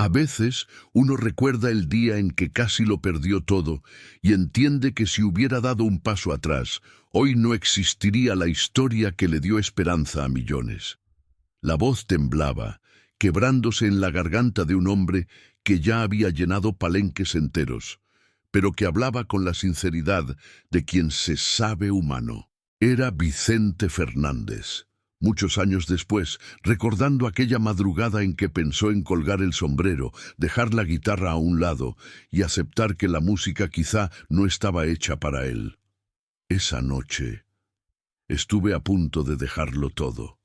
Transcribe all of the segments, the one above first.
A veces uno recuerda el día en que casi lo perdió todo y entiende que si hubiera dado un paso atrás, hoy no existiría la historia que le dio esperanza a millones. La voz temblaba, quebrándose en la garganta de un hombre que ya había llenado palenques enteros, pero que hablaba con la sinceridad de quien se sabe humano. Era Vicente Fernández. Muchos años después, recordando aquella madrugada en que pensó en colgar el sombrero, dejar la guitarra a un lado y aceptar que la música quizá no estaba hecha para él. Esa noche estuve a punto de dejarlo todo.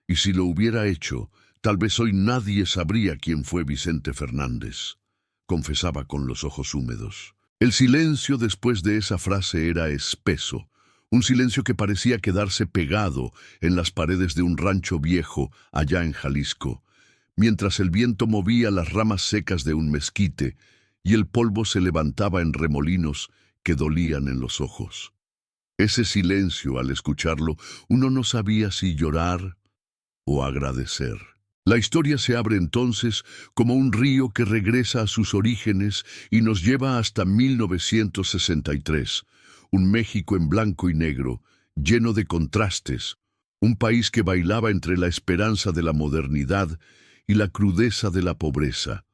Y si lo hubiera hecho, tal vez hoy nadie sabría quién fue Vicente Fernández, confesaba con los ojos húmedos. El silencio después de esa frase era espeso, un silencio que parecía quedarse pegado en las paredes de un rancho viejo allá en Jalisco, mientras el viento movía las ramas secas de un mezquite y el polvo se levantaba en remolinos que dolían en los ojos. Ese silencio, al escucharlo, uno no sabía si llorar o agradecer. La historia se abre entonces como un río que regresa a sus orígenes y nos lleva hasta 1963, un México en blanco y negro, lleno de contrastes, un país que bailaba entre la esperanza de la modernidad y la crudeza de la pobreza,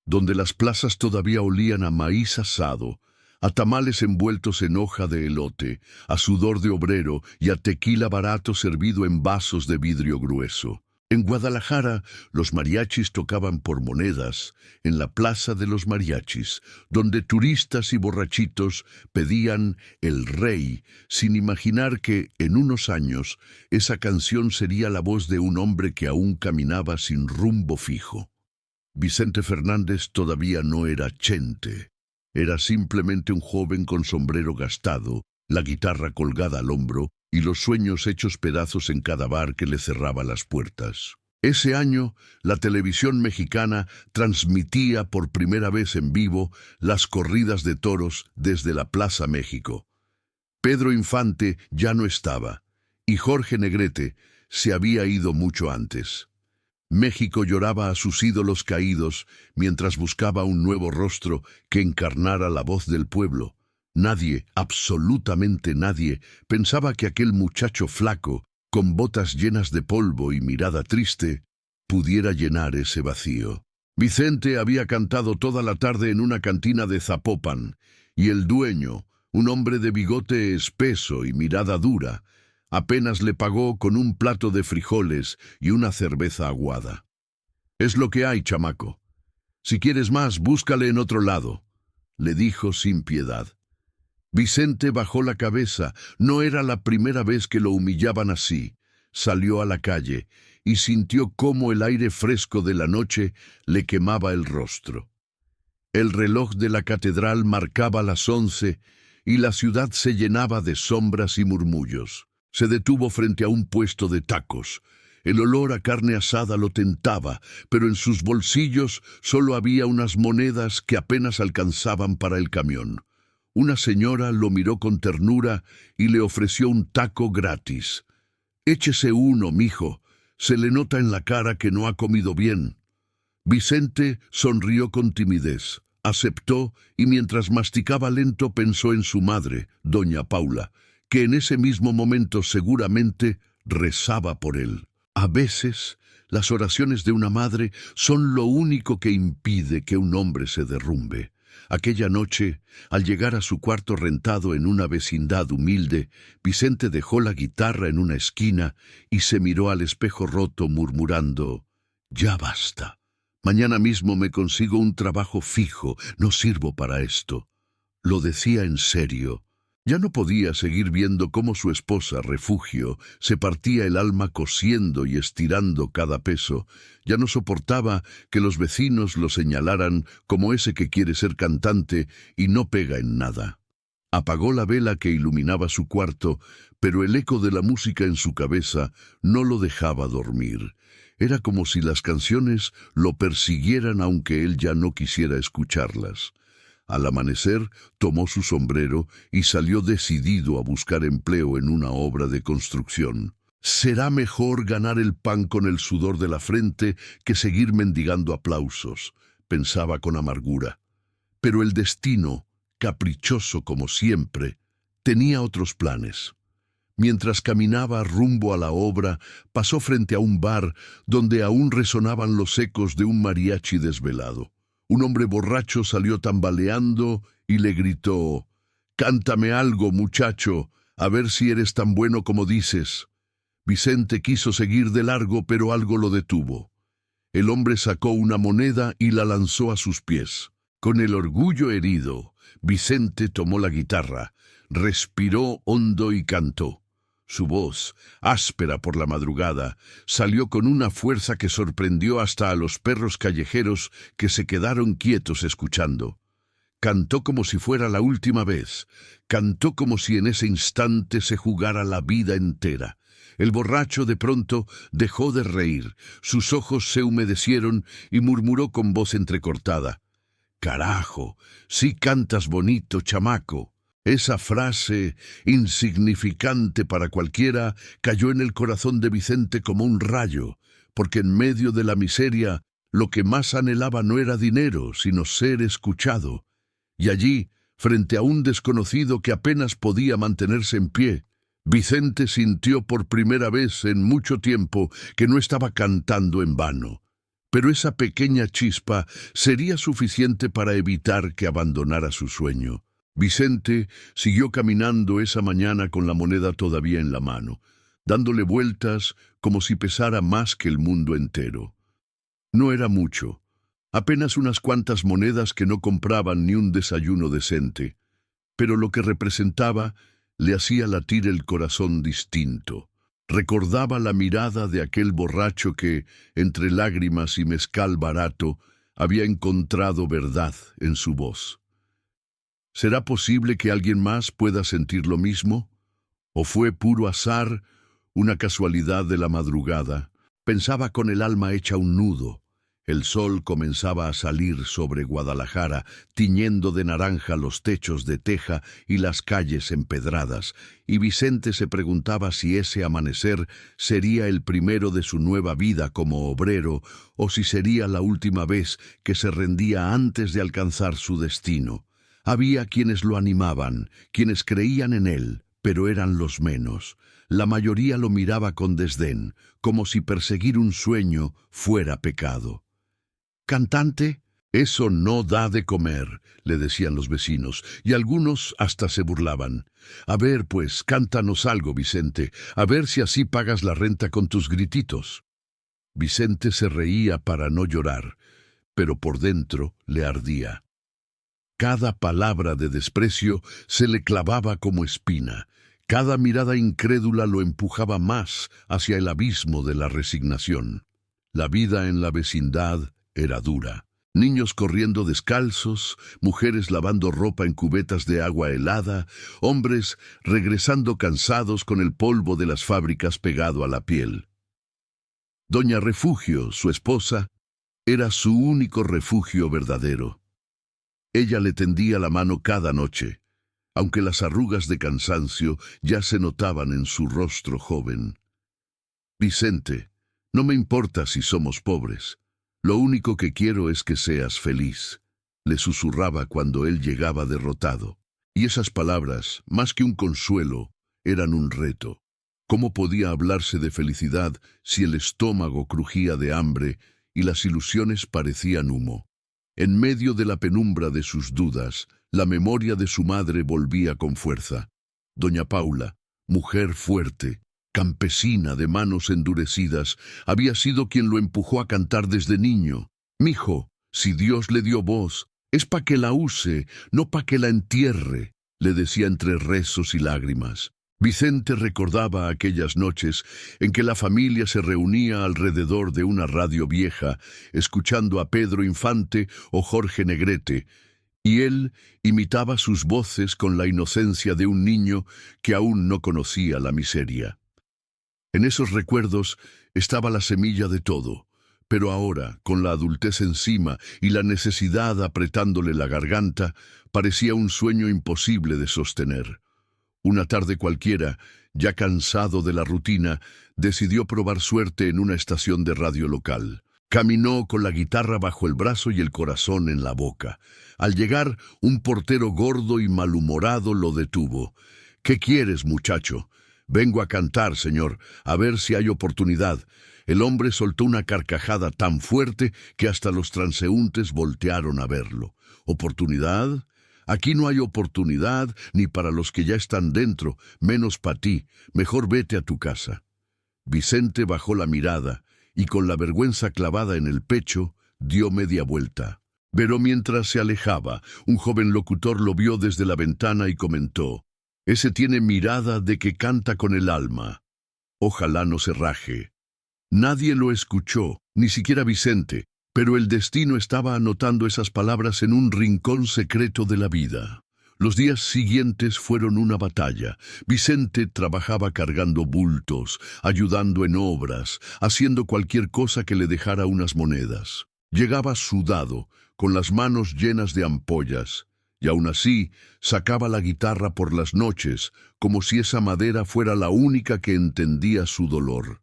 donde las plazas todavía olían a maíz asado, a tamales envueltos en hoja de elote, a sudor de obrero y a tequila barato servido en vasos de vidrio grueso. En Guadalajara, los mariachis tocaban por monedas en la Plaza de los Mariachis, donde turistas y borrachitos pedían El Rey, sin imaginar que, en unos años, esa canción sería la voz de un hombre que aún caminaba sin rumbo fijo. Vicente Fernández todavía no era Chente. Era simplemente un joven con sombrero gastado, la guitarra colgada al hombro y los sueños hechos pedazos en cada bar que le cerraba las puertas. Ese año, la televisión mexicana transmitía por primera vez en vivo las corridas de toros desde la Plaza México. Pedro Infante ya no estaba, y Jorge Negrete se había ido mucho antes. México lloraba a sus ídolos caídos mientras buscaba un nuevo rostro que encarnara la voz del pueblo. Nadie, absolutamente nadie, pensaba que aquel muchacho flaco, con botas llenas de polvo y mirada triste, pudiera llenar ese vacío. Vicente había cantado toda la tarde en una cantina de Zapopan, y el dueño, un hombre de bigote espeso y mirada dura, apenas le pagó con un plato de frijoles y una cerveza aguada. «Es lo que hay, chamaco. Si quieres más, búscale en otro lado», le dijo sin piedad. Vicente bajó la cabeza. No era la primera vez que lo humillaban así. Salió a la calle y sintió cómo el aire fresco de la noche le quemaba el rostro. El reloj de la catedral marcaba las 11 y la ciudad se llenaba de sombras y murmullos. Se detuvo frente a un puesto de tacos. El olor a carne asada lo tentaba, pero en sus bolsillos solo había unas monedas que apenas alcanzaban para el camión. Una señora lo miró con ternura y le ofreció un taco gratis. «Échese uno, mijo. Se le nota en la cara que no ha comido bien». Vicente sonrió con timidez, aceptó y mientras masticaba lento pensó en su madre, doña Paula, que en ese mismo momento seguramente rezaba por él. A veces, las oraciones de una madre son lo único que impide que un hombre se derrumbe. Aquella noche, al llegar a su cuarto rentado en una vecindad humilde, Vicente dejó la guitarra en una esquina y se miró al espejo roto murmurando: «Ya basta. Mañana mismo me consigo un trabajo fijo, no sirvo para esto». Lo decía en serio. Ya no podía seguir viendo cómo su esposa, Refugio, se partía el alma cosiendo y estirando cada peso. Ya no soportaba que los vecinos lo señalaran como ese que quiere ser cantante y no pega en nada. Apagó la vela que iluminaba su cuarto, pero el eco de la música en su cabeza no lo dejaba dormir. Era como si las canciones lo persiguieran aunque él ya no quisiera escucharlas. Al amanecer, tomó su sombrero y salió decidido a buscar empleo en una obra de construcción. Será mejor ganar el pan con el sudor de la frente que seguir mendigando aplausos, pensaba con amargura. Pero el destino, caprichoso como siempre, tenía otros planes. Mientras caminaba rumbo a la obra, pasó frente a un bar donde aún resonaban los ecos de un mariachi desvelado. Un hombre borracho salió tambaleando y le gritó: «Cántame algo, muchacho, a ver si eres tan bueno como dices». Vicente quiso seguir de largo, pero algo lo detuvo. El hombre sacó una moneda y la lanzó a sus pies. Con el orgullo herido, Vicente tomó la guitarra, respiró hondo y cantó. Su voz, áspera por la madrugada, salió con una fuerza que sorprendió hasta a los perros callejeros que se quedaron quietos escuchando. Cantó como si fuera la última vez, cantó como si en ese instante se jugara la vida entera. El borracho de pronto dejó de reír, sus ojos se humedecieron y murmuró con voz entrecortada: «Carajo, sí cantas bonito, chamaco». Esa frase, insignificante para cualquiera, cayó en el corazón de Vicente como un rayo, porque en medio de la miseria, lo que más anhelaba no era dinero, sino ser escuchado. Y allí, frente a un desconocido que apenas podía mantenerse en pie, Vicente sintió por primera vez en mucho tiempo que no estaba cantando en vano. Pero esa pequeña chispa sería suficiente para evitar que abandonara su sueño. Vicente siguió caminando esa mañana con la moneda todavía en la mano, dándole vueltas como si pesara más que el mundo entero. No era mucho, apenas unas cuantas monedas que no compraban ni un desayuno decente, pero lo que representaba le hacía latir el corazón distinto. Recordaba la mirada de aquel borracho que, entre lágrimas y mezcal barato, había encontrado verdad en su voz. ¿Será posible que alguien más pueda sentir lo mismo? ¿O fue puro azar, una casualidad de la madrugada? Pensaba con el alma hecha un nudo. El sol comenzaba a salir sobre Guadalajara, tiñendo de naranja los techos de teja y las calles empedradas, y Vicente se preguntaba si ese amanecer sería el primero de su nueva vida como obrero, o si sería la última vez que se rendía antes de alcanzar su destino. Había quienes lo animaban, quienes creían en él, pero eran los menos. La mayoría lo miraba con desdén, como si perseguir un sueño fuera pecado. «¿Cantante? Eso no da de comer», le decían los vecinos, y algunos hasta se burlaban. «A ver, pues, cántanos algo, Vicente, a ver si así pagas la renta con tus grititos». Vicente se reía para no llorar, pero por dentro le ardía. Cada palabra de desprecio se le clavaba como espina. Cada mirada incrédula lo empujaba más hacia el abismo de la resignación. La vida en la vecindad era dura. Niños corriendo descalzos, mujeres lavando ropa en cubetas de agua helada, hombres regresando cansados con el polvo de las fábricas pegado a la piel. Doña Refugio, su esposa, era su único refugio verdadero. Ella le tendía la mano cada noche, aunque las arrugas de cansancio ya se notaban en su rostro joven. «Vicente, no me importa si somos pobres. Lo único que quiero es que seas feliz», le susurraba cuando él llegaba derrotado. Y esas palabras, más que un consuelo, eran un reto. ¿Cómo podía hablarse de felicidad si el estómago crujía de hambre y las ilusiones parecían humo? En medio de la penumbra de sus dudas, la memoria de su madre volvía con fuerza. Doña Paula, mujer fuerte, campesina de manos endurecidas, había sido quien lo empujó a cantar desde niño. «Mijo, si Dios le dio voz, es pa' que la use, no pa' que la entierre», le decía entre rezos y lágrimas. Vicente recordaba aquellas noches en que la familia se reunía alrededor de una radio vieja, escuchando a Pedro Infante o Jorge Negrete, y él imitaba sus voces con la inocencia de un niño que aún no conocía la miseria. En esos recuerdos estaba la semilla de todo, pero ahora, con la adultez encima y la necesidad apretándole la garganta, parecía un sueño imposible de sostener. Una tarde cualquiera, ya cansado de la rutina, decidió probar suerte en una estación de radio local. Caminó con la guitarra bajo el brazo y el corazón en la boca. Al llegar, un portero gordo y malhumorado lo detuvo. «¿Qué quieres, muchacho?» «Vengo a cantar, señor, a ver si hay oportunidad». El hombre soltó una carcajada tan fuerte que hasta los transeúntes voltearon a verlo. «¿Oportunidad? Aquí no hay oportunidad ni para los que ya están dentro, menos para ti. Mejor vete a tu casa». Vicente bajó la mirada y con la vergüenza clavada en el pecho, dio media vuelta. Pero mientras se alejaba, un joven locutor lo vio desde la ventana y comentó: «Ese tiene mirada de que canta con el alma. Ojalá no se raje». Nadie lo escuchó, ni siquiera Vicente, pero el destino estaba anotando esas palabras en un rincón secreto de la vida. Los días siguientes fueron una batalla. Vicente trabajaba cargando bultos, ayudando en obras, haciendo cualquier cosa que le dejara unas monedas. Llegaba sudado, con las manos llenas de ampollas, y aún así sacaba la guitarra por las noches, como si esa madera fuera la única que entendía su dolor.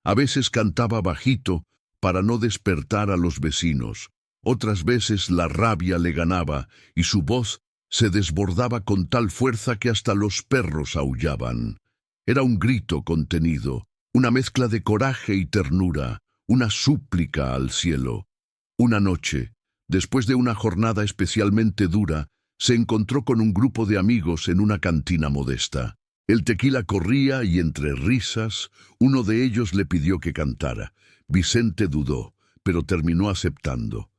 A veces cantaba bajito para no despertar a los vecinos. Otras veces la rabia le ganaba y su voz se desbordaba con tal fuerza que hasta los perros aullaban. Era un grito contenido, una mezcla de coraje y ternura, una súplica al cielo. Una noche, después de una jornada especialmente dura, se encontró con un grupo de amigos en una cantina modesta. El tequila corría y entre risas, uno de ellos le pidió que cantara. Vicente dudó, pero terminó aceptando.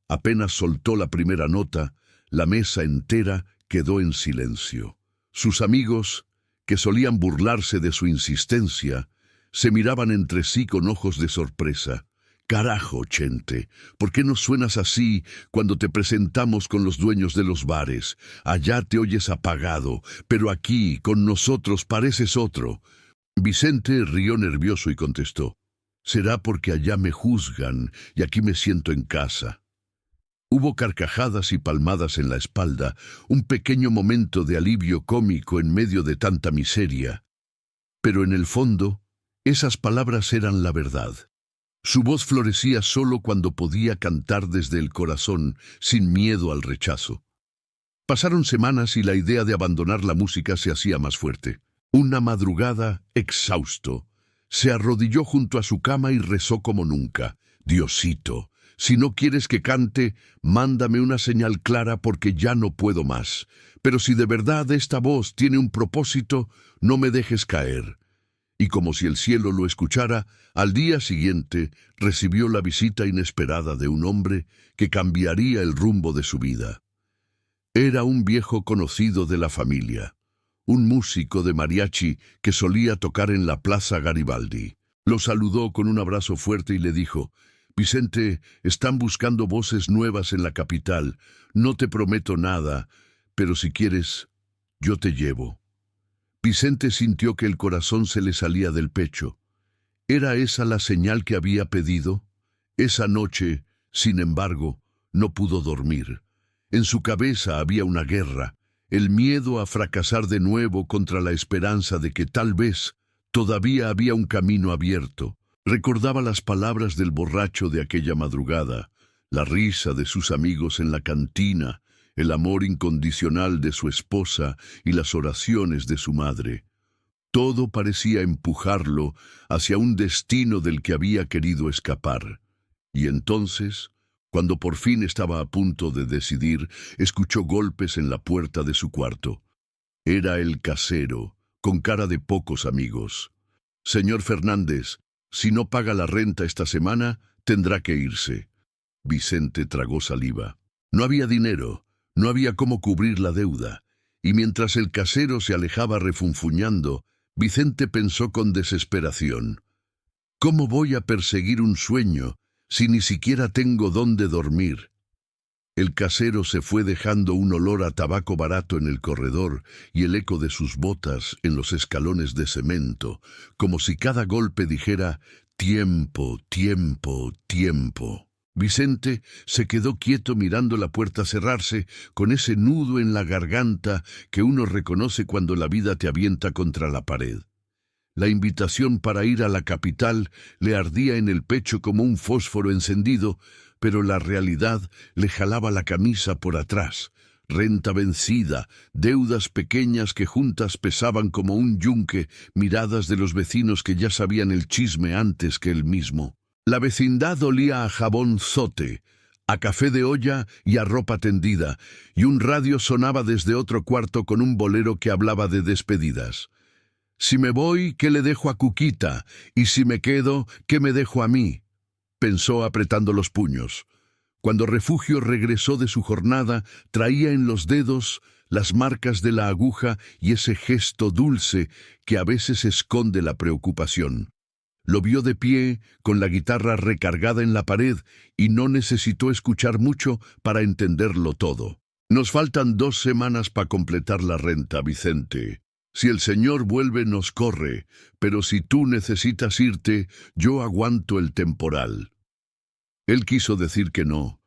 Apenas soltó la primera nota, la mesa entera quedó en silencio. Sus amigos, que solían burlarse de su insistencia, se miraban entre sí con ojos de sorpresa. «Carajo, Chente, ¿por qué no suenas así cuando te presentamos con los dueños de los bares? Allá te oyes apagado, pero aquí, con nosotros, pareces otro». Vicente rió nervioso y contestó: «Será porque allá me juzgan y aquí me siento en casa». Hubo carcajadas y palmadas en la espalda, un pequeño momento de alivio cómico en medio de tanta miseria. Pero en el fondo, esas palabras eran la verdad. Su voz florecía solo cuando podía cantar desde el corazón, sin miedo al rechazo. Pasaron semanas y la idea de abandonar la música se hacía más fuerte. Una madrugada, exhausto, se arrodilló junto a su cama y rezó como nunca: «Diosito, si no quieres que cante, mándame una señal clara porque ya no puedo más. Pero si de verdad esta voz tiene un propósito, no me dejes caer». Y como si el cielo lo escuchara, al día siguiente recibió la visita inesperada de un hombre que cambiaría el rumbo de su vida. Era un viejo conocido de la familia, un músico de mariachi que solía tocar en la Plaza Garibaldi. Lo saludó con un abrazo fuerte y le dijo: «Vicente, están buscando voces nuevas en la capital. No te prometo nada, pero si quieres, yo te llevo». Vicente sintió que el corazón se le salía del pecho. ¿Era esa la señal que había pedido? Esa noche, sin embargo, no pudo dormir. En su cabeza había una guerra, el miedo a fracasar de nuevo contra la esperanza de que tal vez todavía había un camino abierto. Recordaba las palabras del borracho de aquella madrugada, la risa de sus amigos en la cantina, el amor incondicional de su esposa y las oraciones de su madre. Todo parecía empujarlo hacia un destino del que había querido escapar. Y entonces, cuando por fin estaba a punto de decidir, escuchó golpes en la puerta de su cuarto. Era el casero, con cara de pocos amigos. «Señor Fernández, si no paga la renta esta semana, tendrá que irse». Vicente tragó saliva. No había dinero. No había cómo cubrir la deuda, y mientras el casero se alejaba refunfuñando, Vicente pensó con desesperación: «¿Cómo voy a perseguir un sueño si ni siquiera tengo dónde dormir?». El casero se fue dejando un olor a tabaco barato en el corredor y el eco de sus botas en los escalones de cemento, como si cada golpe dijera: «Tiempo, tiempo, tiempo». Vicente se quedó quieto mirando la puerta cerrarse, con ese nudo en la garganta que uno reconoce cuando la vida te avienta contra la pared. La invitación para ir a la capital le ardía en el pecho como un fósforo encendido, pero la realidad le jalaba la camisa por atrás. Renta vencida, deudas pequeñas que juntas pesaban como un yunque, miradas de los vecinos que ya sabían el chisme antes que él mismo. La vecindad olía a jabón zote, a café de olla y a ropa tendida, y un radio sonaba desde otro cuarto con un bolero que hablaba de despedidas. «Si me voy, ¿qué le dejo a Cuquita? Y si me quedo, ¿qué me dejo a mí?», pensó apretando los puños. Cuando Refugio regresó de su jornada, traía en los dedos las marcas de la aguja y ese gesto dulce que a veces esconde la preocupación. Lo vio de pie, con la guitarra recargada en la pared, y no necesitó escuchar mucho para entenderlo todo. «Nos faltan 2 semanas para completar la renta, Vicente. Si el señor vuelve nos corre, pero si tú necesitas irte, yo aguanto el temporal». Él quiso decir que no,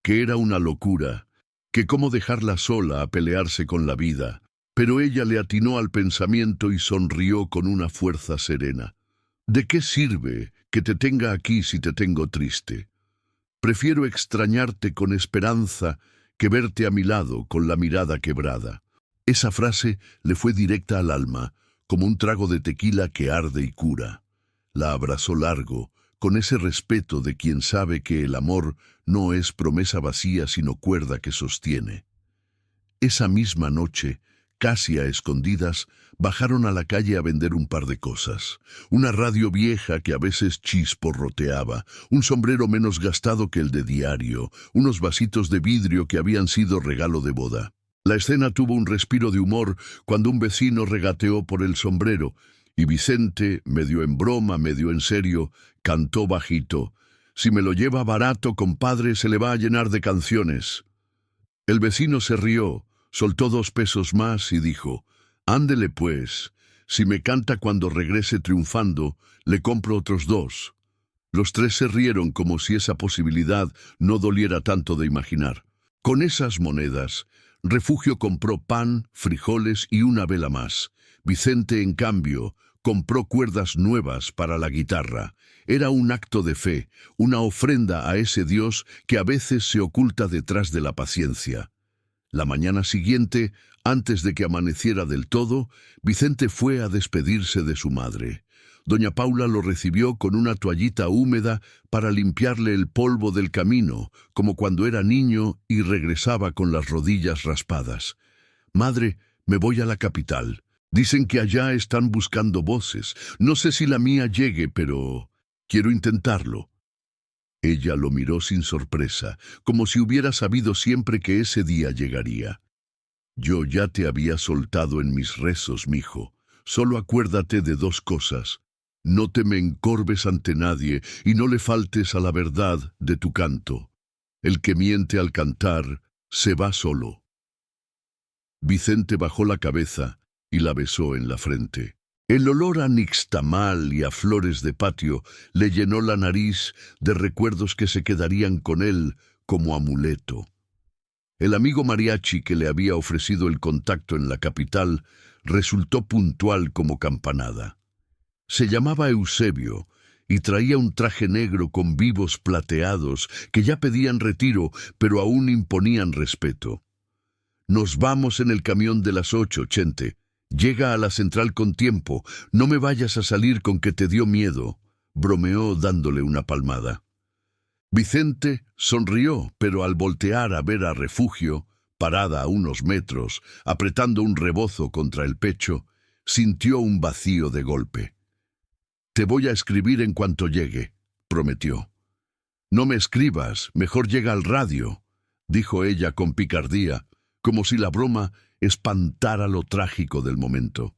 que era una locura, que cómo dejarla sola a pelearse con la vida, pero ella le atinó al pensamiento y sonrió con una fuerza serena. «¿De qué sirve que te tenga aquí si te tengo triste? Prefiero extrañarte con esperanza que verte a mi lado con la mirada quebrada». Esa frase le fue directa al alma, como un trago de tequila que arde y cura. La abrazó largo, con ese respeto de quien sabe que el amor no es promesa vacía sino cuerda que sostiene. Esa misma noche, casi a escondidas, bajaron a la calle a vender un par de cosas. Una radio vieja que a veces chisporroteaba, un sombrero menos gastado que el de diario, unos vasitos de vidrio que habían sido regalo de boda. La escena tuvo un respiro de humor cuando un vecino regateó por el sombrero, y Vicente, medio en broma, medio en serio, cantó bajito: «Si me lo lleva barato, compadre, se le va a llenar de canciones». El vecino se rió, soltó 2 pesos más y dijo: «Ándele pues, si me canta cuando regrese triunfando, le compro otros 2». Los 3 se rieron como si esa posibilidad no doliera tanto de imaginar. Con esas monedas, Refugio compró pan, frijoles y una vela más. Vicente, en cambio, compró cuerdas nuevas para la guitarra. Era un acto de fe, una ofrenda a ese Dios que a veces se oculta detrás de la paciencia. La mañana siguiente, antes de que amaneciera del todo, Vicente fue a despedirse de su madre. Doña Paula lo recibió con una toallita húmeda para limpiarle el polvo del camino, como cuando era niño y regresaba con las rodillas raspadas. «Madre, me voy a la capital. Dicen que allá están buscando voces. No sé si la mía llegue, pero quiero intentarlo». Ella lo miró sin sorpresa, como si hubiera sabido siempre que ese día llegaría. «Yo ya te había soltado en mis rezos, mijo. Solo acuérdate de 2 cosas. No te me encorves ante nadie y no le faltes a la verdad de tu canto. El que miente al cantar se va solo». Vicente bajó la cabeza y la besó en la frente. El olor a nixtamal y a flores de patio le llenó la nariz de recuerdos que se quedarían con él como amuleto. El amigo mariachi que le había ofrecido el contacto en la capital resultó puntual como campanada. Se llamaba Eusebio y traía un traje negro con vivos plateados que ya pedían retiro, pero aún imponían respeto. «Nos vamos en el camión de las 8, Chente. Llega a la central con tiempo. No me vayas a salir con que te dio miedo», bromeó dándole una palmada. Vicente sonrió, pero al voltear a ver a Refugio, parada a unos metros, apretando un rebozo contra el pecho, sintió un vacío de golpe. «Te voy a escribir en cuanto llegue», prometió. «No me escribas, mejor llega al radio», dijo ella con picardía, como si la broma espantara lo trágico del momento.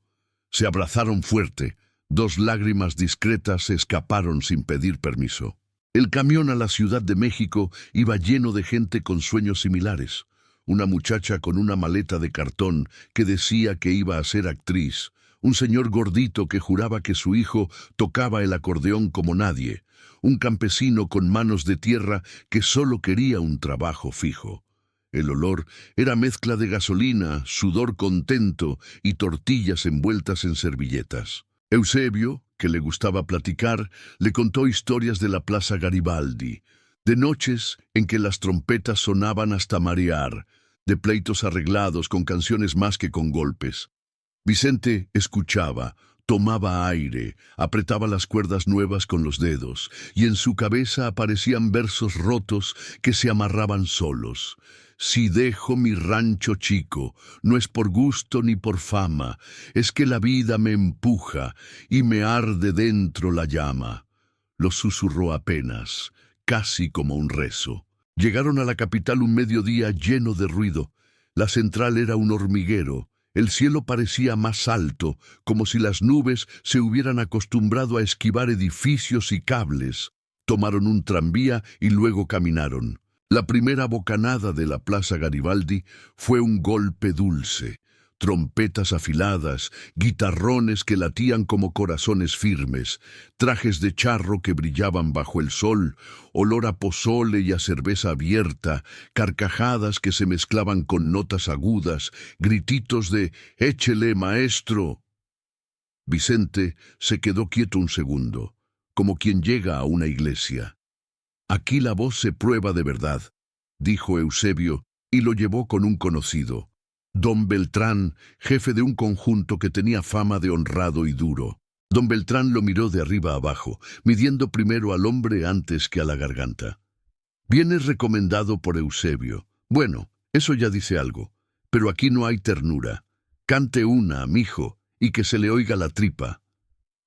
Se abrazaron fuerte, 2 lágrimas discretas se escaparon sin pedir permiso. El camión a la Ciudad de México iba lleno de gente con sueños similares. Una muchacha con una maleta de cartón que decía que iba a ser actriz, un señor gordito que juraba que su hijo tocaba el acordeón como nadie, un campesino con manos de tierra que solo quería un trabajo fijo. El olor era mezcla de gasolina, sudor contento y tortillas envueltas en servilletas. Eusebio, que le gustaba platicar, le contó historias de la Plaza Garibaldi, de noches en que las trompetas sonaban hasta marear, de pleitos arreglados con canciones más que con golpes. Vicente escuchaba, tomaba aire, apretaba las cuerdas nuevas con los dedos, y en su cabeza aparecían versos rotos que se amarraban solos. Si dejo mi rancho chico, no es por gusto ni por fama, es que la vida me empuja y me arde dentro la llama. Lo susurró apenas, casi como un rezo. Llegaron a la capital un mediodía lleno de ruido. La central era un hormiguero. El cielo parecía más alto, como si las nubes se hubieran acostumbrado a esquivar edificios y cables. Tomaron un tranvía y luego caminaron. La primera bocanada de la Plaza Garibaldi fue un golpe dulce. Trompetas afiladas, guitarrones que latían como corazones firmes, trajes de charro que brillaban bajo el sol, olor a pozole y a cerveza abierta, carcajadas que se mezclaban con notas agudas, grititos de «¡Échele, maestro!». Vicente se quedó quieto un segundo, como quien llega a una iglesia. «Aquí la voz se prueba de verdad», dijo Eusebio, y lo llevó con un conocido. Don Beltrán, jefe de un conjunto que tenía fama de honrado y duro. Don Beltrán lo miró de arriba abajo, midiendo primero al hombre antes que a la garganta. «Vienes recomendado por Eusebio. Bueno, eso ya dice algo. Pero aquí no hay ternura. Cante una, mijo, y que se le oiga la tripa».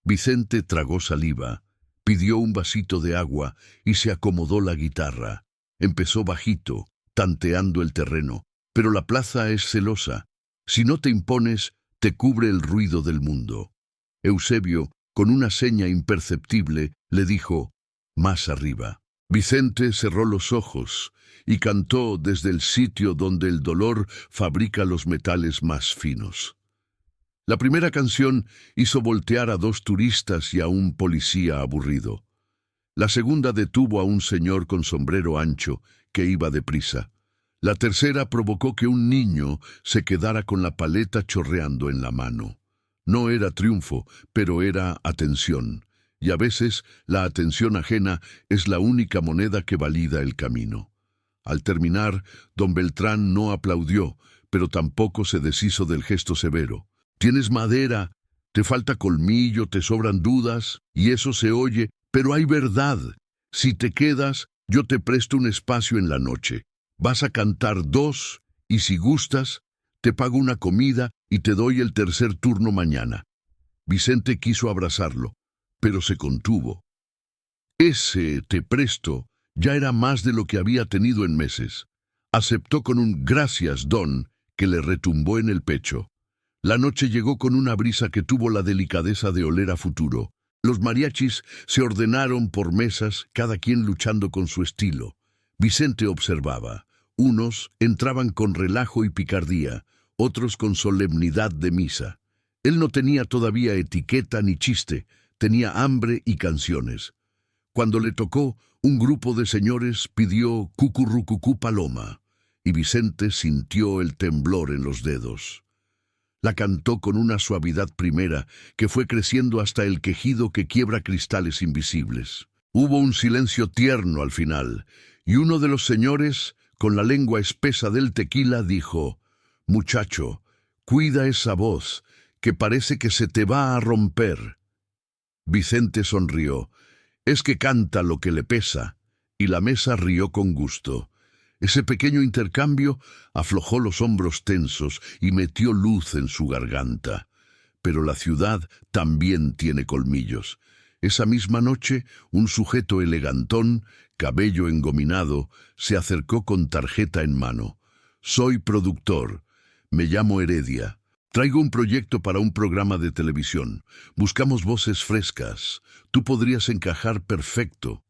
Vicente tragó saliva, pidió un vasito de agua y se acomodó la guitarra. Empezó bajito, tanteando el terreno. Pero la plaza es celosa. Si no te impones, te cubre el ruido del mundo. Eusebio, con una seña imperceptible, le dijo, «Más arriba». Vicente cerró los ojos y cantó desde el sitio donde el dolor fabrica los metales más finos. La primera canción hizo voltear a 2 turistas y a un policía aburrido. La segunda detuvo a un señor con sombrero ancho que iba deprisa. La tercera provocó que un niño se quedara con la paleta chorreando en la mano. No era triunfo, pero era atención, y a veces la atención ajena es la única moneda que valida el camino. Al terminar, don Beltrán no aplaudió, pero tampoco se deshizo del gesto severo. «Tienes madera, te falta colmillo, te sobran dudas, y eso se oye, pero hay verdad. Si te quedas, yo te presto un espacio en la noche. Vas a cantar 2, y si gustas, te pago una comida y te doy el tercer turno mañana». Vicente quiso abrazarlo, pero se contuvo. Ese «te presto» ya era más de lo que había tenido en meses. Aceptó con un «gracias, don», que le retumbó en el pecho. La noche llegó con una brisa que tuvo la delicadeza de oler a futuro. Los mariachis se ordenaron por mesas, cada quien luchando con su estilo. Vicente observaba. Unos entraban con relajo y picardía, otros con solemnidad de misa. Él no tenía todavía etiqueta ni chiste, tenía hambre y canciones. Cuando le tocó, un grupo de señores pidió «Cucurrucucú Paloma», y Vicente sintió el temblor en los dedos. La cantó con una suavidad primera que fue creciendo hasta el quejido que quiebra cristales invisibles. Hubo un silencio tierno al final, y uno de los señores, con la lengua espesa del tequila, dijo, «Muchacho, cuida esa voz, que parece que se te va a romper». Vicente sonrió. «Es que canta lo que le pesa», y la mesa rió con gusto. Ese pequeño intercambio aflojó los hombros tensos y metió luz en su garganta. Pero la ciudad también tiene colmillos. Esa misma noche, un sujeto elegantón, cabello engominado, se acercó con tarjeta en mano. «Soy productor. Me llamo Heredia. Traigo un proyecto para un programa de televisión. Buscamos voces frescas. Tú podrías encajar perfecto».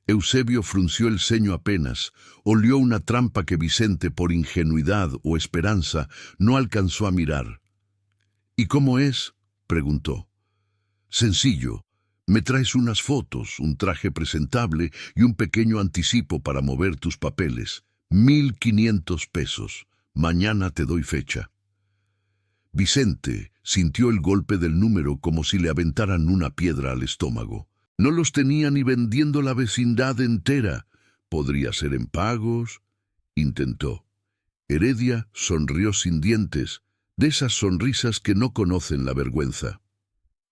Eusebio frunció el ceño apenas, olió una trampa que Vicente, por ingenuidad o esperanza, no alcanzó a mirar. «¿Y cómo es?», preguntó. «Sencillo. Me traes unas fotos, un traje presentable y un pequeño anticipo para mover tus papeles. 1,500 pesos. Mañana te doy fecha». Vicente sintió el golpe del número como si le aventaran una piedra al estómago. No los tenía ni vendiendo la vecindad entera. ¿Podría ser en pagos? Intentó. Heredia sonrió sin dientes, de esas sonrisas que no conocen la vergüenza.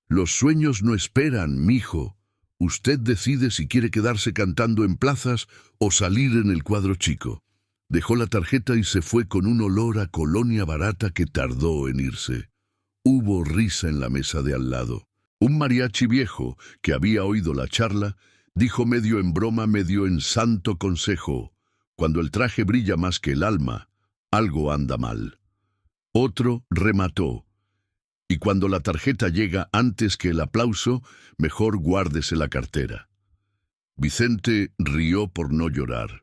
Los sueños no esperan, mijo. Usted decide si quiere quedarse cantando en plazas o salir en el cuadro chico. Dejó la tarjeta y se fue con un olor a colonia barata que tardó en irse. Hubo risa en la mesa de al lado. Un mariachi viejo, que había oído la charla, dijo medio en broma, medio en santo consejo: cuando el traje brilla más que el alma, algo anda mal. Otro remató: y cuando la tarjeta llega antes que el aplauso, mejor guárdese la cartera. Vicente rió por no llorar.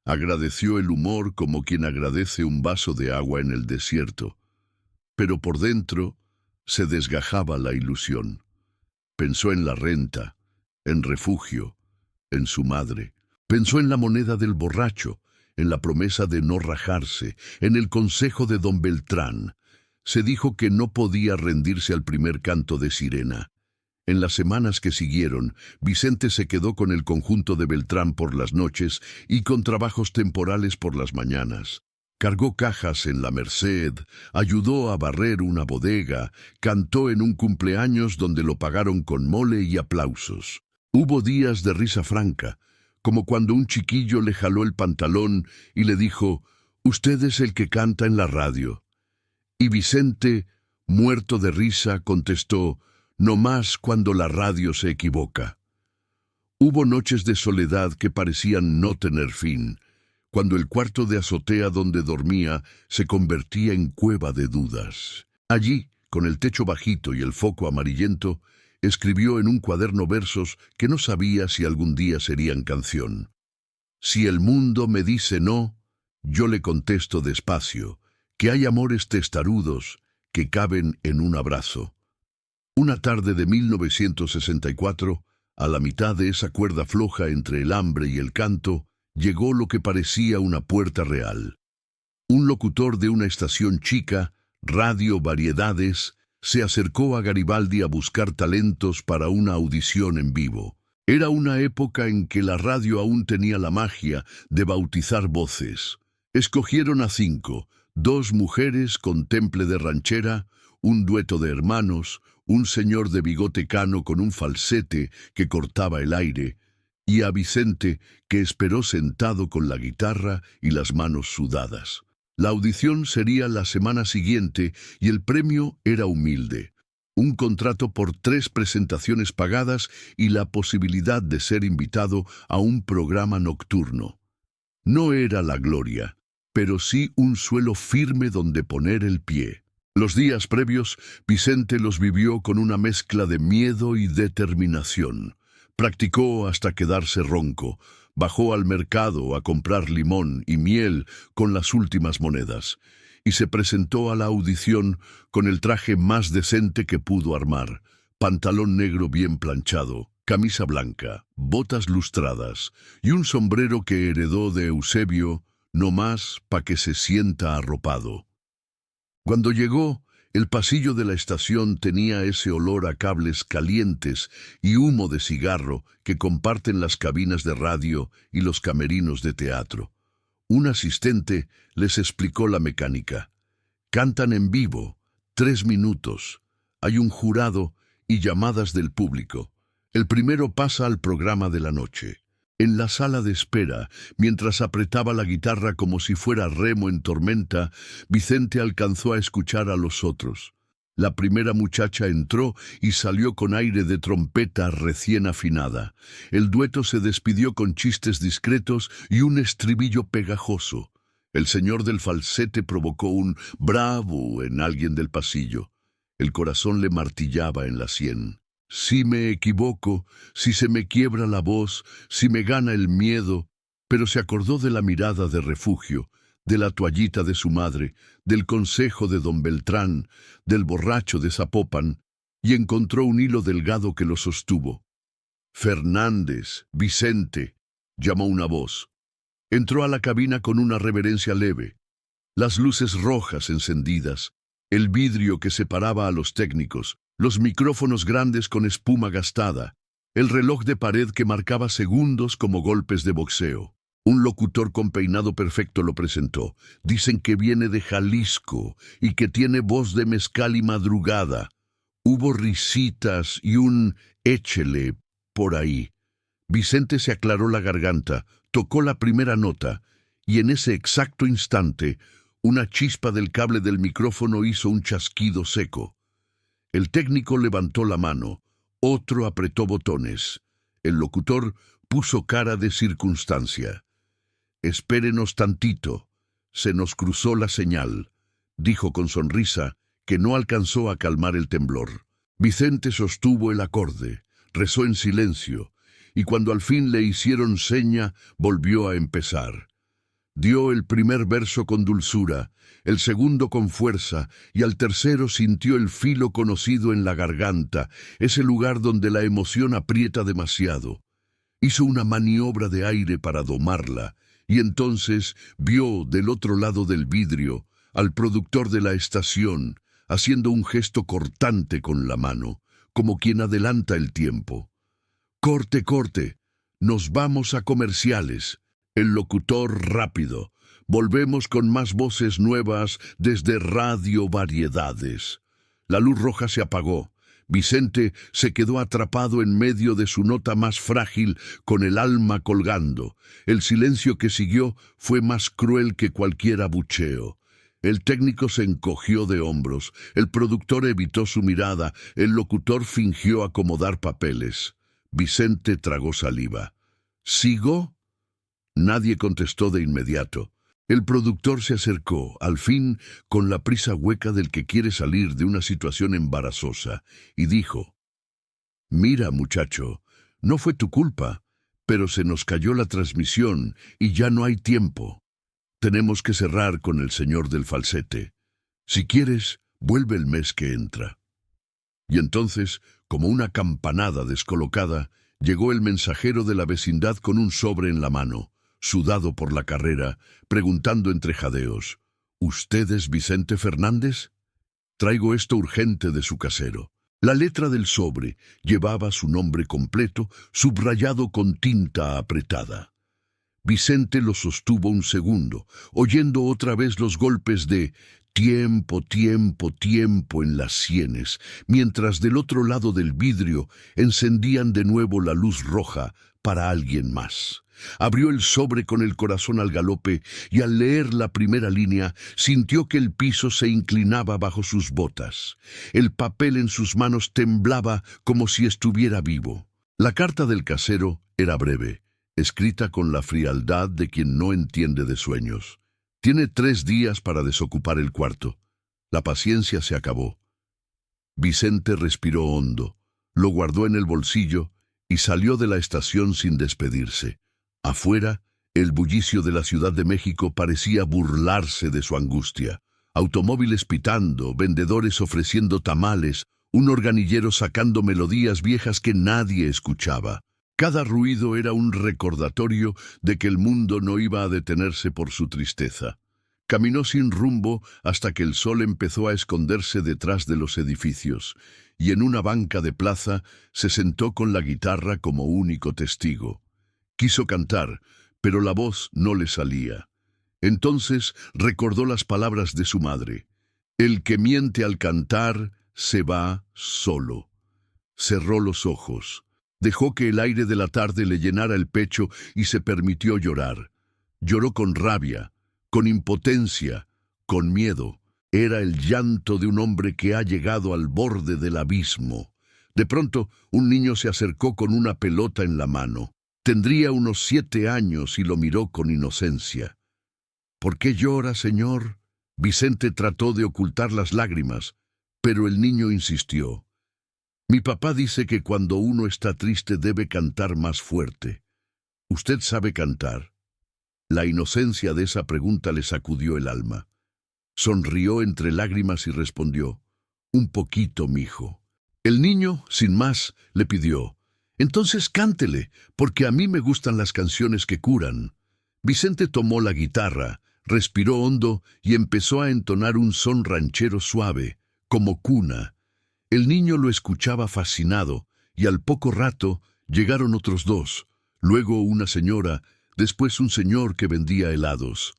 Agradeció el humor como quien agradece un vaso de agua en el desierto. Pero por dentro se desgajaba la ilusión. Pensó en la renta, en refugio, en su madre. Pensó en la moneda del borracho, en la promesa de no rajarse, en el consejo de don Beltrán. Se dijo que no podía rendirse al primer canto de sirena. En las semanas que siguieron, Vicente se quedó con el conjunto de Beltrán por las noches y con trabajos temporales por las mañanas. Cargó cajas en la Merced, ayudó a barrer una bodega, cantó en un cumpleaños donde lo pagaron con mole y aplausos. Hubo días de risa franca, como cuando un chiquillo le jaló el pantalón y le dijo: «Usted es el que canta en la radio». Y Vicente, muerto de risa, contestó: «No más cuando la radio se equivoca». Hubo noches de soledad que parecían no tener fin, cuando el cuarto de azotea donde dormía se convertía en cueva de dudas. Allí, con el techo bajito y el foco amarillento, escribió en un cuaderno versos que no sabía si algún día serían canción. Si el mundo me dice no, yo le contesto despacio, que hay amores testarudos que caben en un abrazo. Una tarde de 1964, a la mitad de esa cuerda floja entre el hambre y el canto, llegó lo que parecía una puerta real. Un locutor de una estación chica, Radio Variedades, se acercó a Garibaldi a buscar talentos para una audición en vivo. Era una época en que la radio aún tenía la magia de bautizar voces. Escogieron a 5, 2 mujeres con temple de ranchera, un dueto de hermanos, un señor de bigote cano con un falsete que cortaba el aire, y a Vicente, que esperó sentado con la guitarra y las manos sudadas. La audición sería la semana siguiente y el premio era humilde: un contrato por 3 presentaciones pagadas y la posibilidad de ser invitado a un programa nocturno. No era la gloria, pero sí un suelo firme donde poner el pie. Los días previos, Vicente los vivió con una mezcla de miedo y determinación. Practicó hasta quedarse ronco. Bajó al mercado a comprar limón y miel con las últimas monedas, y se presentó a la audición con el traje más decente que pudo armar: pantalón negro bien planchado, camisa blanca, botas lustradas y un sombrero que heredó de Eusebio, no más pa' que se sienta arropado. Cuando llegó, el pasillo de la estación tenía ese olor a cables calientes y humo de cigarro que comparten las cabinas de radio y los camerinos de teatro. Un asistente les explicó la mecánica. Cantan en vivo, 3 minutos. Hay un jurado y llamadas del público. El primero pasa al programa de la noche. En la sala de espera, mientras apretaba la guitarra como si fuera remo en tormenta, Vicente alcanzó a escuchar a los otros. La primera muchacha entró y salió con aire de trompeta recién afinada. El dueto se despidió con chistes discretos y un estribillo pegajoso. El señor del falsete provocó un «bravo» en alguien del pasillo. El corazón le martillaba en la sien. Si me equivoco, si se me quiebra la voz, si me gana el miedo, pero se acordó de la mirada de refugio, de la toallita de su madre, del consejo de don Beltrán, del borracho de Zapopan, y encontró un hilo delgado que lo sostuvo. «Fernández, Vicente», llamó una voz. Entró a la cabina con una reverencia leve. Las luces rojas encendidas, El vidrio que separaba a los técnicos, los micrófonos grandes con espuma gastada, el reloj de pared que marcaba segundos como golpes de boxeo. Un locutor con peinado perfecto lo presentó. Dicen que viene de Jalisco y que tiene voz de mezcal y madrugada. Hubo risitas y un échele por ahí. Vicente se aclaró la garganta, tocó la primera nota, y en ese exacto instante, una chispa del cable del micrófono hizo un chasquido seco. El técnico levantó la mano, otro apretó botones. El locutor puso cara de circunstancia. «Espérenos tantito, se nos cruzó la señal», dijo con sonrisa, que no alcanzó a calmar el temblor. Vicente sostuvo el acorde, rezó en silencio, y cuando al fin le hicieron seña, volvió a empezar. Dio el primer verso con dulzura, el segundo con fuerza, y al tercero sintió el filo conocido en la garganta, ese lugar donde la emoción aprieta demasiado. Hizo una maniobra de aire para domarla, y entonces vio del otro lado del vidrio al productor de la estación, haciendo un gesto cortante con la mano, como quien adelanta el tiempo. «Corte, corte, nos vamos a comerciales». El locutor rápido. «Volvemos con más voces nuevas desde Radio Variedades». La luz roja se apagó. Vicente se quedó atrapado en medio de su nota más frágil, con el alma colgando. El silencio que siguió fue más cruel que cualquier abucheo. El técnico se encogió de hombros, el productor evitó su mirada, el locutor fingió acomodar papeles. Vicente tragó saliva. «¿Sigo?» Nadie contestó de inmediato. El productor se acercó, al fin, con la prisa hueca del que quiere salir de una situación embarazosa, y dijo: «Mira, muchacho, no fue tu culpa, pero se nos cayó la transmisión y ya no hay tiempo. Tenemos que cerrar con el señor del falsete. Si quieres, vuelve el mes que entra». Y entonces, como una campanada descolocada, llegó el mensajero de la vecindad con un sobre en la mano, sudado por la carrera, preguntando entre jadeos: «¿Usted es Vicente Fernández? Traigo esto urgente de su casero». La letra del sobre llevaba su nombre completo, subrayado con tinta apretada. Vicente lo sostuvo un segundo, oyendo otra vez los golpes de tiempo, tiempo, tiempo en las sienes, mientras del otro lado del vidrio encendían de nuevo la luz roja para alguien más. Abrió el sobre con el corazón al galope y al leer la primera línea sintió que el piso se inclinaba bajo sus botas. El papel en sus manos temblaba como si estuviera vivo. La carta del casero era breve, escrita con la frialdad de quien no entiende de sueños. «Tiene 3 días para desocupar el cuarto». La paciencia se acabó. Vicente respiró hondo, lo guardó en el bolsillo y salió de la estación sin despedirse. Afuera, el bullicio de la Ciudad de México parecía burlarse de su angustia. Automóviles pitando, vendedores ofreciendo tamales, un organillero sacando melodías viejas que nadie escuchaba. Cada ruido era un recordatorio de que el mundo no iba a detenerse por su tristeza. Caminó sin rumbo hasta que el sol empezó a esconderse detrás de los edificios, y en una banca de plaza se sentó con la guitarra como único testigo. Quiso cantar, pero la voz no le salía. Entonces recordó las palabras de su madre: «El que miente al cantar se va solo». Cerró los ojos. Dejó que el aire de la tarde le llenara el pecho y se permitió llorar. Lloró con rabia, con impotencia, con miedo. Era el llanto de un hombre que ha llegado al borde del abismo. De pronto, un niño se acercó con una pelota en la mano. Tendría unos 7 años y lo miró con inocencia. «¿Por qué llora, señor?». Vicente trató de ocultar las lágrimas, pero el niño insistió. «Mi papá dice que cuando uno está triste debe cantar más fuerte. ¿Usted sabe cantar?». La inocencia de esa pregunta le sacudió el alma. Sonrió entre lágrimas y respondió: «Un poquito, mijo». El niño, sin más, le pidió: «Entonces cántele, porque a mí me gustan las canciones que curan». Vicente tomó la guitarra, Respiró hondo y empezó a entonar un son ranchero suave, como cuna. El niño lo escuchaba fascinado, y al poco rato llegaron otros dos, luego una señora, después un señor que vendía helados.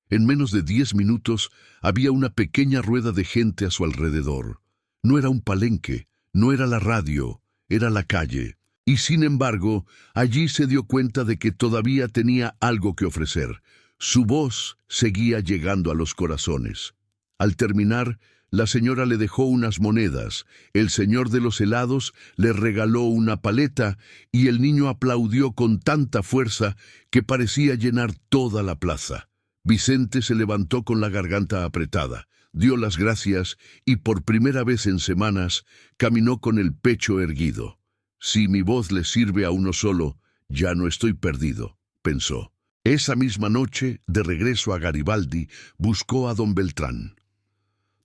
En menos de 10 minutos había una pequeña rueda de gente a su alrededor. No era un palenque, no era la radio, era la calle. Y sin embargo, allí se dio cuenta de que todavía tenía algo que ofrecer. Su voz seguía llegando a los corazones. Al terminar, la señora le dejó unas monedas, el señor de los helados le regaló una paleta y el niño aplaudió con tanta fuerza que parecía llenar toda la plaza. Vicente se levantó con la garganta apretada, dio las gracias y por primera vez en semanas caminó con el pecho erguido. Si mi voz le sirve a uno solo, ya no estoy perdido, pensó. Esa misma noche, de regreso a Garibaldi, buscó a don Beltrán.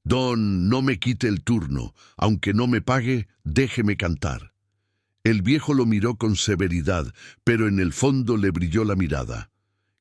Don, no me quite el turno, aunque no me pague, déjeme cantar. El viejo lo miró con severidad, pero en el fondo le brilló la mirada.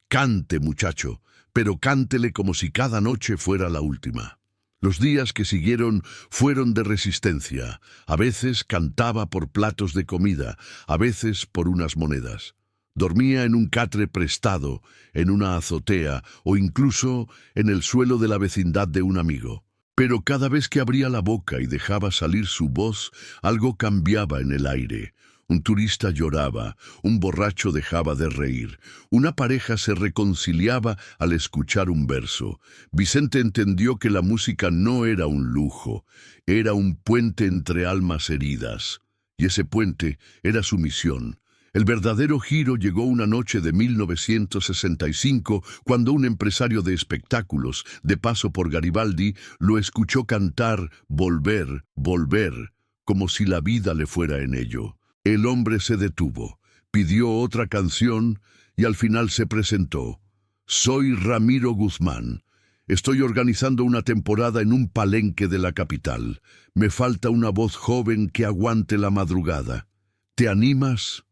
Cante, muchacho, pero cántele como si cada noche fuera la última. Los días que siguieron fueron de resistencia. A veces cantaba por platos de comida, a veces por unas monedas. Dormía en un catre prestado, en una azotea o incluso en el suelo de la vecindad de un amigo. Pero cada vez que abría la boca y dejaba salir su voz, algo cambiaba en el aire. Un turista lloraba, un borracho dejaba de reír, una pareja se reconciliaba al escuchar un verso. Vicente entendió que la música no era un lujo, era un puente entre almas heridas. Y ese puente era su misión. El verdadero giro llegó una noche de 1965, cuando un empresario de espectáculos, de paso por Garibaldi, lo escuchó cantar «Volver, volver», como si la vida le fuera en ello. El hombre se detuvo, pidió otra canción y al final se presentó. «Soy Ramiro Guzmán. Estoy organizando una temporada en un palenque de la capital. Me falta una voz joven que aguante la madrugada. ¿Te animas?»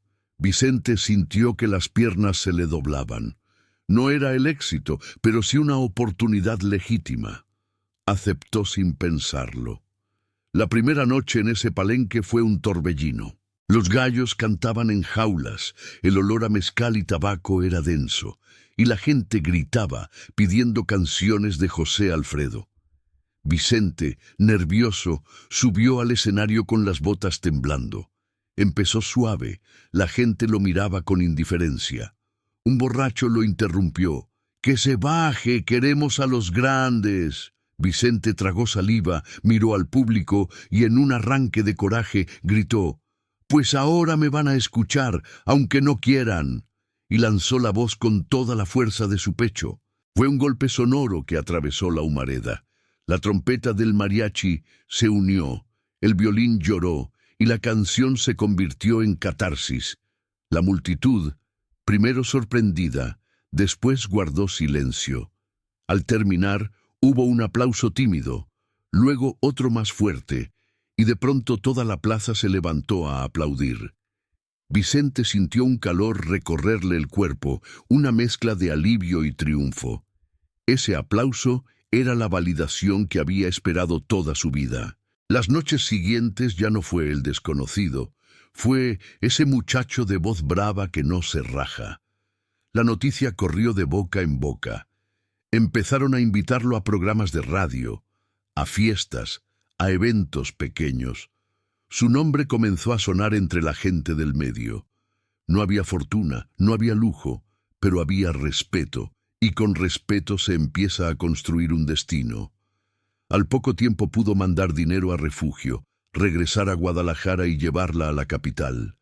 Vicente sintió que las piernas se le doblaban. No era el éxito, pero sí una oportunidad legítima. Aceptó sin pensarlo. La primera noche en ese palenque fue un torbellino. Los gallos cantaban en jaulas, el olor a mezcal y tabaco era denso, y la gente gritaba pidiendo canciones de José Alfredo. Vicente, nervioso, subió al escenario con las botas temblando. Empezó suave, la gente lo miraba con indiferencia. Un borracho lo interrumpió. «¡Que se baje! ¡Queremos a los grandes!». Vicente tragó saliva, miró al público y en un arranque de coraje gritó: «Pues ahora me van a escuchar, aunque no quieran». Y lanzó la voz con toda la fuerza de su pecho. Fue un golpe sonoro que atravesó la humareda. La trompeta del mariachi se unió, el violín lloró, y la canción se convirtió en catarsis. La multitud, primero sorprendida, después guardó silencio. Al terminar, hubo un aplauso tímido, luego otro más fuerte, y de pronto toda la plaza se levantó a aplaudir. Vicente sintió un calor recorrerle el cuerpo, una mezcla de alivio y triunfo. Ese aplauso era la validación que había esperado toda su vida. Las noches siguientes ya no fue el desconocido, fue ese muchacho de voz brava que no se raja. La noticia corrió de boca en boca. Empezaron a invitarlo a programas de radio, a fiestas, a eventos pequeños. Su nombre comenzó a sonar entre la gente del medio. No había fortuna, no había lujo, pero había respeto, y con respeto se empieza a construir un destino. Al poco tiempo pudo mandar dinero a Refugio, regresar a Guadalajara y llevarla a la capital.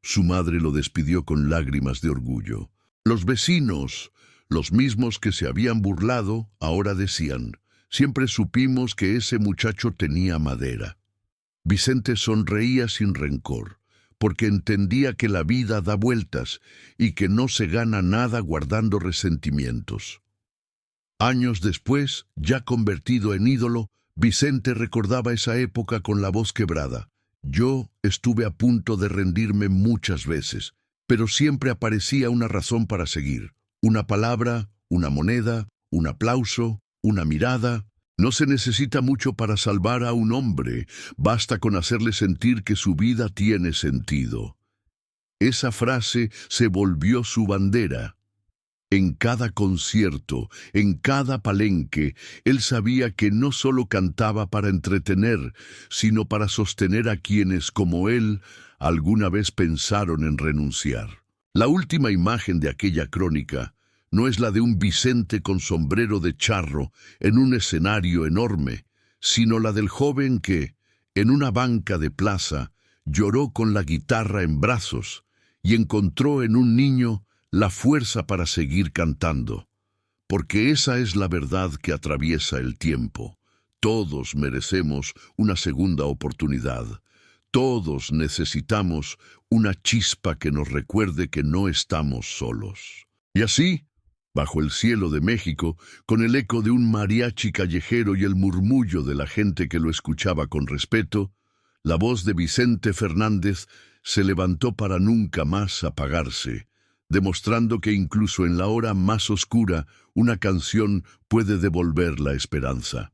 Su madre lo despidió con lágrimas de orgullo. Los vecinos, los mismos que se habían burlado, ahora decían: «Siempre supimos que ese muchacho tenía madera». Vicente sonreía sin rencor, porque entendía que la vida da vueltas y que no se gana nada guardando resentimientos. Años después, ya convertido en ídolo, Vicente recordaba esa época con la voz quebrada. «Yo estuve a punto de rendirme muchas veces, pero siempre aparecía una razón para seguir. Una palabra, una moneda, un aplauso, una mirada. No se necesita mucho para salvar a un hombre, basta con hacerle sentir que su vida tiene sentido. Esa frase se volvió su bandera. En cada concierto, en cada palenque, él sabía que no solo cantaba para entretener, sino para sostener a quienes, como él, alguna vez pensaron en renunciar. La última imagen de aquella crónica no es la de un Vicente con sombrero de charro en un escenario enorme, sino la del joven que, en una banca de plaza, lloró con la guitarra en brazos y encontró en un niño la fuerza para seguir cantando. Porque esa es la verdad que atraviesa el tiempo. Todos merecemos una segunda oportunidad. Todos necesitamos una chispa que nos recuerde que no estamos solos. Y así, bajo el cielo de México, con el eco de un mariachi callejero y el murmullo de la gente que lo escuchaba con respeto, la voz de Vicente Fernández se levantó para nunca más apagarse, demostrando que incluso en la hora más oscura una canción puede devolver la esperanza.